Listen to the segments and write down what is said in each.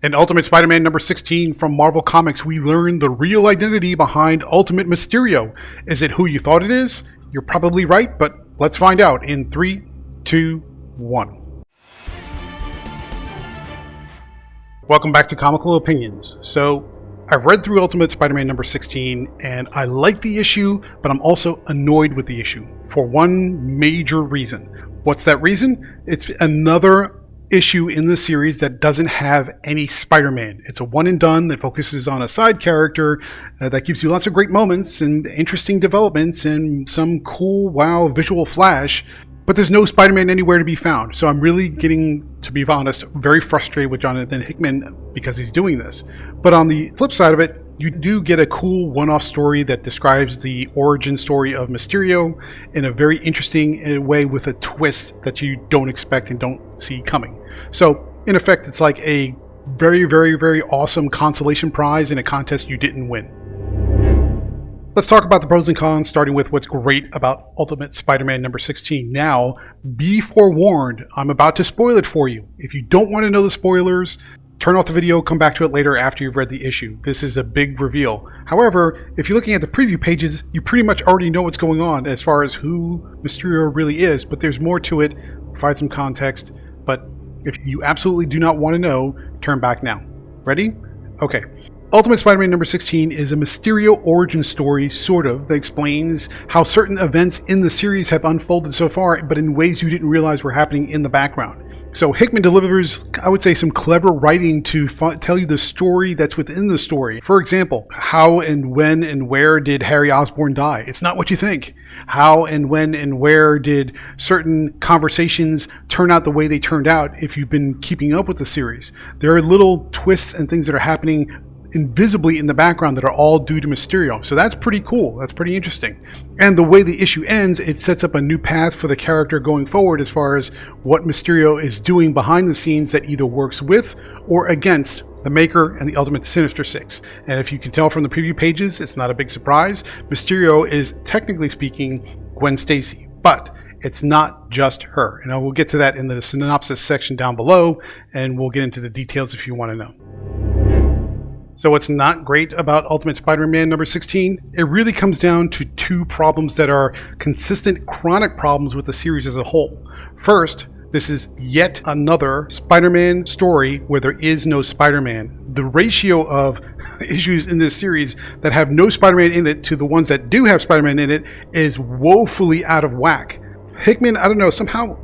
In Ultimate Spider-Man number 16 from Marvel Comics, we learn the real identity behind Ultimate Mysterio. Is it who you thought it is? You're probably right, but let's find out in 3, 2, 1. Welcome back to Comical Opinions. So, I read through Ultimate Spider-Man number 16, and I like the issue, but I'm also annoyed with the issue for one major reason. What's that reason? It's another issue in the series that doesn't have any Spider-Man. It's a one and done that focuses on a side character that gives you lots of great moments and interesting developments and some cool, wow, visual flash, but there's no Spider-Man anywhere to be found. So I'm really getting, to be honest, very frustrated with Jonathan Hickman because he's doing this. But on the flip side of it, you do get a cool one-off story that describes the origin story of Mysterio in a very interesting way with a twist that you don't expect and don't see coming. So, in effect, it's like a very, very, very awesome consolation prize in a contest you didn't win. Let's talk about the pros and cons, starting with what's great about Ultimate Spider-Man number 16. Now, be forewarned, I'm about to spoil it for you. If you don't want to know the spoilers, turn off the video, come back to it later after you've read the issue. This is a big reveal. However, if you're looking at the preview pages, you pretty much already know what's going on as far as who Mysterio really is, but there's more to it. Provide some context, but if you absolutely do not want to know, turn back now. Ready? Okay. Ultimate Spider-Man number 16 is a Mysterio origin story, sort of, that explains how certain events in the series have unfolded so far, but in ways you didn't realize were happening in the background. So Hickman delivers, I would say, some clever writing to tell you the story that's within the story. For example, how and when and where did Harry Osborn die? It's not what you think. How and when and where did certain conversations turn out the way they turned out if you've been keeping up with the series? There are little twists and things that are happening invisibly in the background that are all due to Mysterio. So that's pretty cool. That's pretty interesting. And the way the issue ends, it sets up a new path for the character going forward as far as what Mysterio is doing behind the scenes that either works with or against the Maker and the Ultimate Sinister Six. And if you can tell from the preview pages, it's not a big surprise. Mysterio is, technically speaking, Gwen Stacy. But it's not just her. And we'll get to that in the synopsis section down below, and we'll get into the details if you want to know. So what's not great about Ultimate Spider-Man number 16? It really comes down to two problems that are consistent chronic problems with the series as a whole. First, this is yet another Spider-Man story where there is no Spider-Man. The ratio of issues in this series that have no Spider-Man in it to the ones that do have Spider-Man in it is woefully out of whack. Hickman, I don't know, somehow...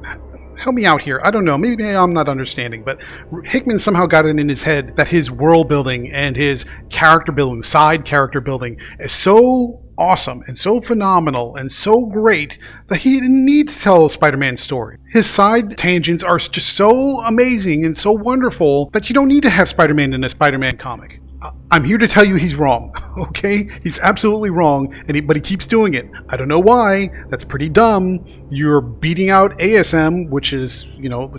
help me out here. I don't know. Maybe I'm not understanding, but Hickman somehow got it in his head that his world building and his character building, side character building, is so awesome and so phenomenal and so great that he didn't need to tell a Spider-Man story. His side tangents are just so amazing and so wonderful that you don't need to have Spider-Man in a Spider-Man comic. I'm here to tell you he's wrong, okay? He's absolutely wrong, but he keeps doing it. I don't know why. That's pretty dumb. You're beating out ASM, which is,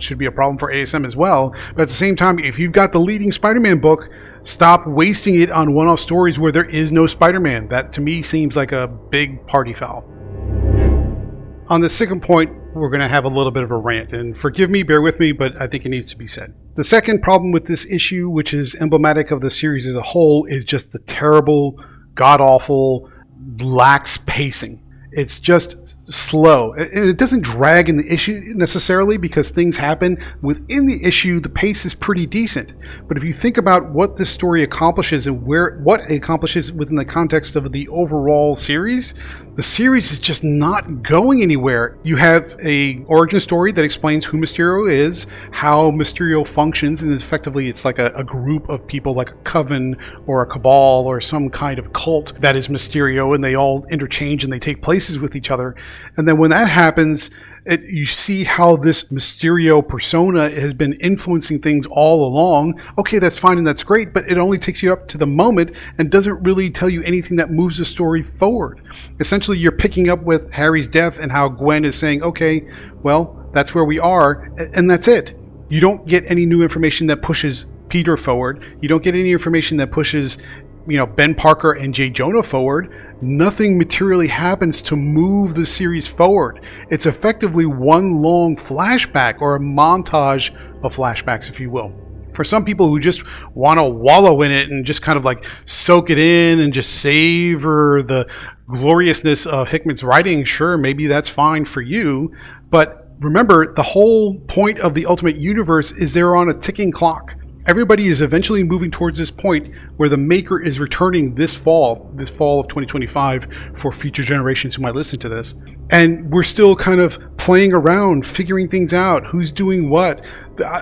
should be a problem for ASM as well. But at the same time, if you've got the leading Spider-Man book, stop wasting it on one-off stories where there is no Spider-Man. That, to me, seems like a big party foul. On the second point, we're going to have a little bit of a rant, and forgive me, bear with me, but I think it needs to be said. The second problem with this issue, which is emblematic of the series as a whole, is just the terrible, god-awful, lax pacing. It's just slow. And it doesn't drag in the issue necessarily because things happen within the issue. The pace is pretty decent. But if you think about what this story accomplishes and what it accomplishes within the context of the overall series, the series is just not going anywhere. You have a origin story that explains who Mysterio is, how Mysterio functions, and effectively it's like a group of people, like a coven or a cabal or some kind of cult that is Mysterio, and they all interchange and they take places with each other. And then when that happens, you see how this Mysterio persona has been influencing things all along. Okay, that's fine and that's great, but it only takes you up to the moment and doesn't really tell you anything that moves the story forward. Essentially, you're picking up with Harry's death and how Gwen is saying, okay, well, that's where we are, and that's it. You don't get any new information that pushes Peter forward. You don't get any information that pushes Ben Parker and J. Jonah forward. Nothing materially happens to move the series forward. It's effectively one long flashback or a montage of flashbacks, if you will. For some people who just want to wallow in it and just kind of like soak it in and just savor the gloriousness of Hickman's writing, sure, maybe that's fine for you. But remember, the whole point of the Ultimate Universe is they're on a ticking clock. Everybody is eventually moving towards this point where the Maker is returning this fall of 2025 for future generations who might listen to this. And we're still kind of playing around, figuring things out, who's doing what.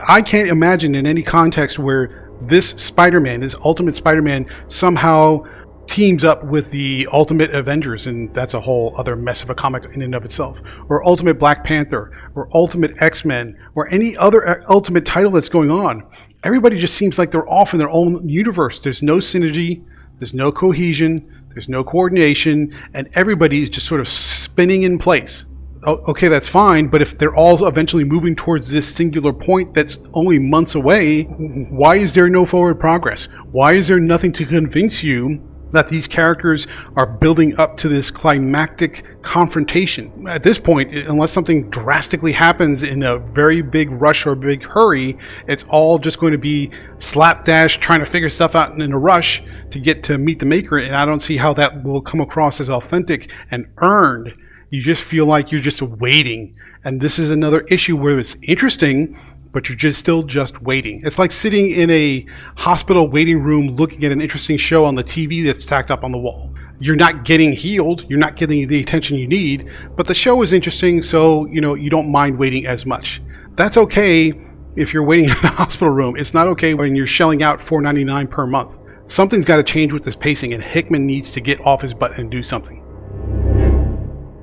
I can't imagine in any context where this Spider-Man, this Ultimate Spider-Man, somehow teams up with the Ultimate Avengers, and that's a whole other mess of a comic in and of itself, or Ultimate Black Panther, or Ultimate X-Men, or any other Ultimate title that's going on. Everybody just seems like they're off in their own universe. There's no synergy, there's no cohesion, there's no coordination, and everybody's just sort of spinning in place. Okay, that's fine, but if they're all eventually moving towards this singular point that's only months away, why is there no forward progress? Why is there nothing to convince you that these characters are building up to this climactic confrontation? At this point, unless something drastically happens in a very big rush or big hurry, it's all just going to be slapdash trying to figure stuff out in a rush to get to meet the Maker, and I don't see how that will come across as authentic and earned. You just feel like you're just waiting, and this is another issue where it's interesting, but you're just still just waiting. It's like sitting in a hospital waiting room looking at an interesting show on the TV that's tacked up on the wall. You're not getting healed, you're not getting the attention you need, but the show is interesting, so you don't mind waiting as much. That's okay if you're waiting in a hospital room. It's not okay when you're shelling out $4.99 per month. Something's got to change with this pacing, and Hickman needs to get off his butt and do something.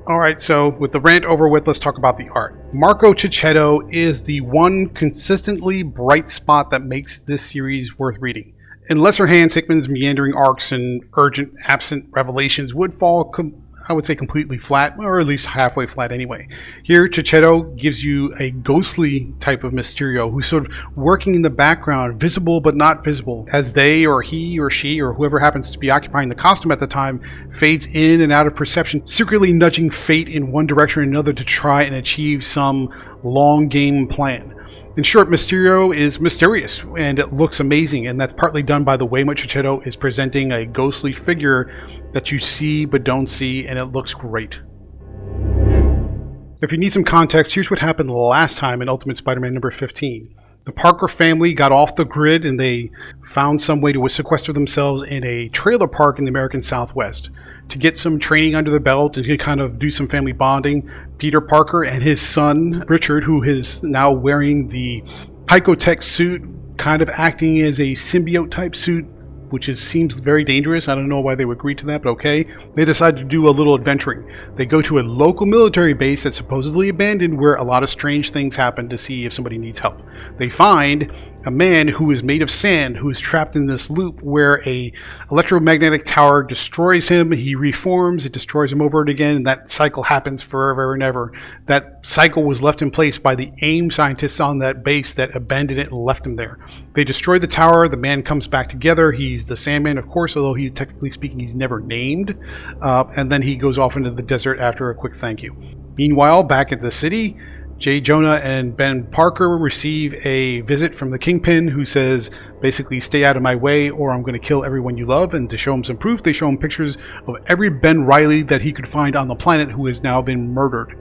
Alright, so with the rant over with, let's talk about the art. Marco Checchetto is the one consistently bright spot that makes this series worth reading. In lesser hands, Hickman's meandering arcs and urgent, absent revelations would fall, I would say, completely flat, or at least halfway flat anyway. Here, Checchetto gives you a ghostly type of Mysterio who's sort of working in the background, visible but not visible, as they or he or she or whoever happens to be occupying the costume at the time fades in and out of perception, secretly nudging fate in one direction or another to try and achieve some long game plan. In short, Mysterio is mysterious, and it looks amazing, and that's partly done by the way Checchetto is presenting a ghostly figure that you see but don't see, and it looks great. If you need some context, here's what happened last time in Ultimate Spider-Man number 15. The Parker family got off the grid and they found some way to sequester themselves in a trailer park in the American Southwest. To get some training under the belt and to kind of do some family bonding, Peter Parker and his son, Richard, who is now wearing the Picotech suit, kind of acting as a symbiote type suit, which seems very dangerous. I don't know why they would agree to that, but okay. They decide to do a little adventuring. They go to a local military base that's supposedly abandoned where a lot of strange things happen to see if somebody needs help. They find a man who is made of sand, who is trapped in this loop where a electromagnetic tower destroys him. He reforms, it destroys him over and again, and that cycle happens forever and ever. That cycle was left in place by the AIM scientists on that base that abandoned it and left him there. They destroy the tower, the man comes back together. He's the Sandman, of course, although he's technically speaking, he's never named. And then he goes off into the desert after a quick thank you. Meanwhile, back at the city, J. Jonah and Ben Parker receive a visit from the Kingpin, who says, basically, stay out of my way or I'm going to kill everyone you love. And to show him some proof, they show him pictures of every Ben Reilly that he could find on the planet who has now been murdered.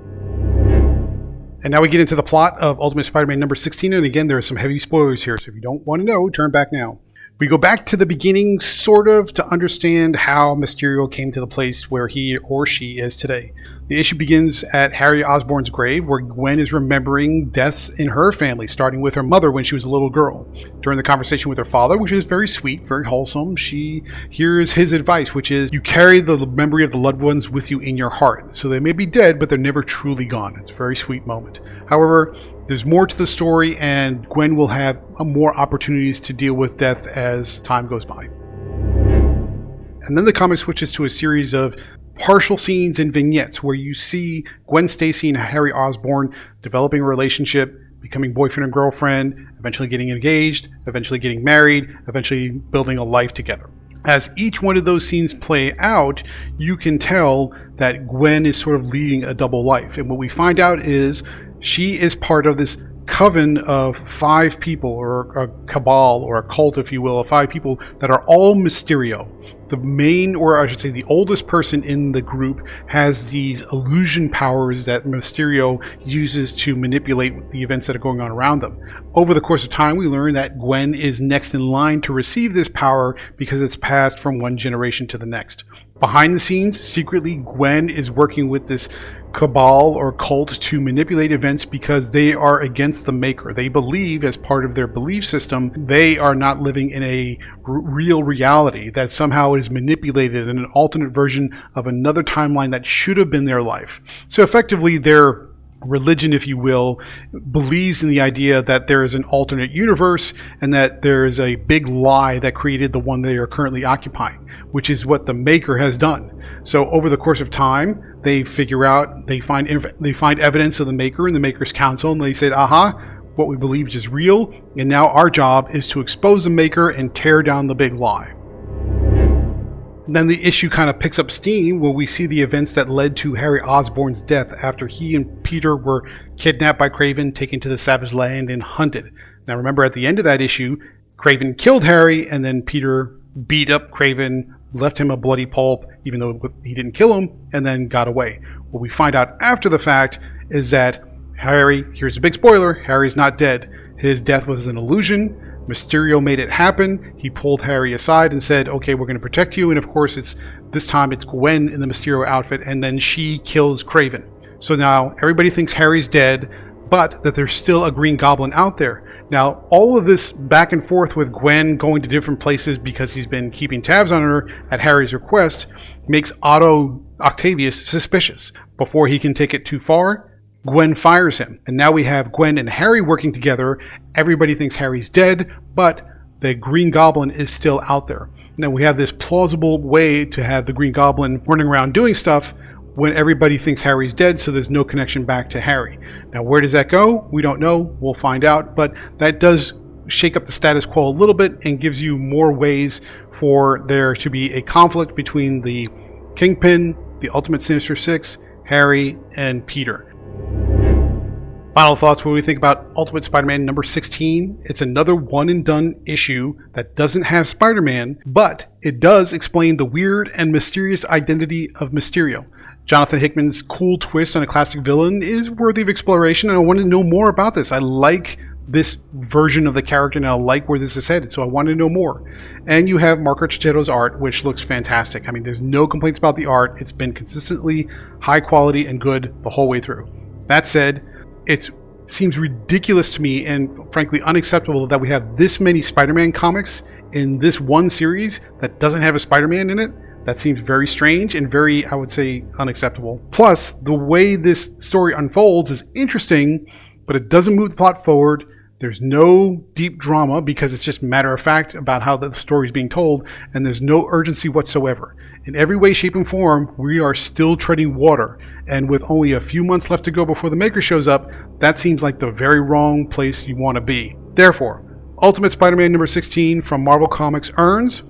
And now we get into the plot of Ultimate Spider-Man number 16. And again, there are some heavy spoilers here, so if you don't want to know, turn back now. We go back to the beginning, sort of, to understand how Mysterio came to the place where he or she is today. The issue begins at Harry Osborn's grave, where Gwen is remembering deaths in her family, starting with her mother when she was a little girl. During the conversation with her father, which is very sweet, very wholesome, she hears his advice, which is, you carry the memory of the loved ones with you in your heart. So they may be dead, but they're never truly gone. It's a very sweet moment. However, there's more to the story, and Gwen will have more opportunities to deal with death as time goes by. And then the comic switches to a series of partial scenes and vignettes where you see Gwen Stacy and Harry Osborn developing a relationship, becoming boyfriend and girlfriend, eventually getting engaged, eventually getting married, eventually building a life together. As each one of those scenes play out, you can tell that Gwen is sort of leading a double life. And what we find out is she is part of this coven of 5 people, or a cabal, or a cult, if you will, of 5 people that are all Mysterio. The main, or I should say the oldest person in the group, has these illusion powers that Mysterio uses to manipulate the events that are going on around them. Over the course of time, we learn that Gwen is next in line to receive this power because it's passed from one generation to the next. Behind the scenes, secretly, Gwen is working with this cabal or cult to manipulate events because they are against the Maker. They believe, as part of their belief system, they are not living in a real reality, that somehow it is manipulated in an alternate version of another timeline that should have been their life. So effectively, their religion, if you will, believes in the idea that there is an alternate universe and that there is a big lie that created the one they are currently occupying, which is what the Maker has done. So over the course of time, they figure out, they find evidence of the Maker and the Maker's council, and they said, aha, what we believed is real, and now our job is to expose the Maker and tear down the big lie. And then the issue kind of picks up steam when we see the events that led to Harry Osborn's death after he and Peter were kidnapped by Kraven, taken to the Savage Land, and hunted. Now remember, at the end of that issue, Kraven killed Harry, and then Peter beat up Kraven, left him a bloody pulp, even though he didn't kill him, and then got away. What we find out after the fact is that Harry, here's a big spoiler, Harry's not dead. His death was an illusion. Mysterio made it happen. He pulled Harry aside and said, okay, we're going to protect you. And of course, this time it's Gwen in the Mysterio outfit, and then she kills Kraven. So now everybody thinks Harry's dead, but that there's still a Green Goblin out there. Now, all of this back and forth with Gwen going to different places because he's been keeping tabs on her at Harry's request makes Otto Octavius suspicious. Before he can take it too far, Gwen fires him. And now we have Gwen and Harry working together. Everybody thinks Harry's dead, but the Green Goblin is still out there. Now we have this plausible way to have the Green Goblin running around doing stuff when everybody thinks Harry's dead, so there's no connection back to Harry. Now where does that go? We don't know. We'll find out. But that does shake up the status quo a little bit and gives you more ways for there to be a conflict between the Kingpin, the Ultimate Sinister Six, Harry, and Peter. Final thoughts when we think about Ultimate Spider-Man number 16. It's another one-and-done issue that doesn't have Spider-Man, but it does explain the weird and mysterious identity of Mysterio. Jonathan Hickman's cool twist on a classic villain is worthy of exploration, and I want to know more about this. I like this version of the character, and I like where this is headed, so I want to know more. And you have Marco Cicchetto's art, which looks fantastic. I mean, there's no complaints about the art. It's been consistently high quality and good the whole way through. That said, it seems ridiculous to me and frankly unacceptable that we have this many Spider-Man comics in this one series that doesn't have a Spider-Man in it. That seems very strange and very, I would say, unacceptable. Plus, the way this story unfolds is interesting, but it doesn't move the plot forward. There's no deep drama because it's just matter of fact about how the story is being told, and there's no urgency whatsoever. In every way, shape, and form, we are still treading water, and with only a few months left to go before the Maker shows up, that seems like the very wrong place you want to be. Therefore, Ultimate Spider-Man number 16 from Marvel Comics earns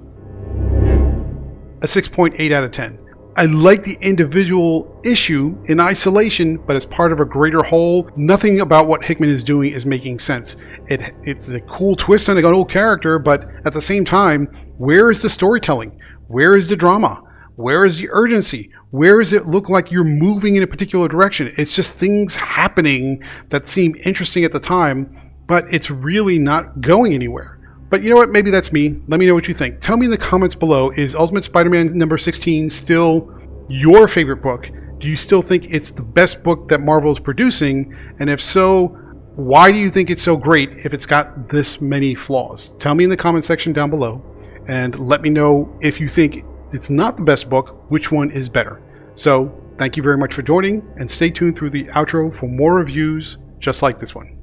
a 6.8 out of 10. I like the individual issue in isolation, but as part of a greater whole, nothing about what Hickman is doing is making sense. It's a cool twist on an old character, but at the same time, where is the storytelling? Where is the drama? Where is the urgency? Where does it look like you're moving in a particular direction? It's just things happening that seem interesting at the time, but it's really not going anywhere. But you know what? Maybe that's me. Let me know what you think. Tell me in the comments below, is Ultimate Spider-Man number 16 still your favorite book? Do you still think it's the best book that Marvel is producing? And if so, why do you think it's so great if it's got this many flaws? Tell me in the comment section down below, and let me know if you think it's not the best book, which one is better. So, thank you very much for joining, and stay tuned through the outro for more reviews just like this one.